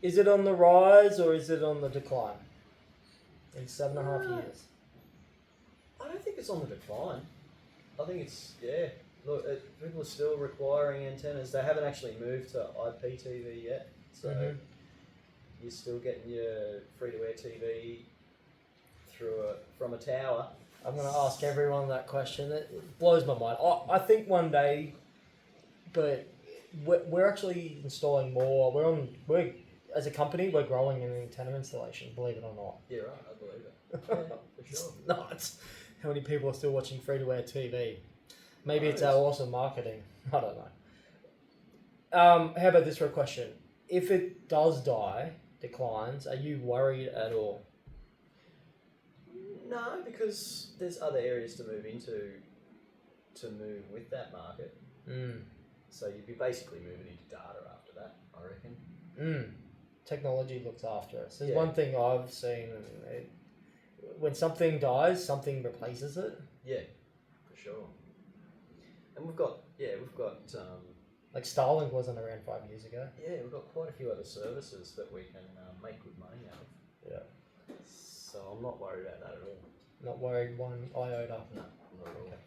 Is it on the rise or is it on the decline? In 7.5 years. I don't think it's on the decline. I think it's, yeah. Look, people are still requiring antennas. They haven't actually moved to IPTV yet. So you're still getting your free-to-air TV from a tower. I'm going to ask everyone that question. It blows my mind. I think one day, but we're actually installing more. We're as a company, we're growing in antenna installation, believe it or not. Yeah, right, I believe it. Yeah, for sure. It's nuts how many people are still watching free-to-air TV. Maybe it's our awesome marketing. I don't know. How about this for a question? If it does die, declines, are you worried at all? No, because there's other areas to move into to move with that market. So you'd be basically moving into data after that, I reckon. Technology looks after us. There's one thing I've seen. When something dies, something replaces it. Yeah, for sure. And we've got like Starlink wasn't around 5 years ago. Yeah, we've got quite a few other services that we can make good money out of. Yeah. So I'm not worried about that at all. Not worried one iota. No, not at all. Okay.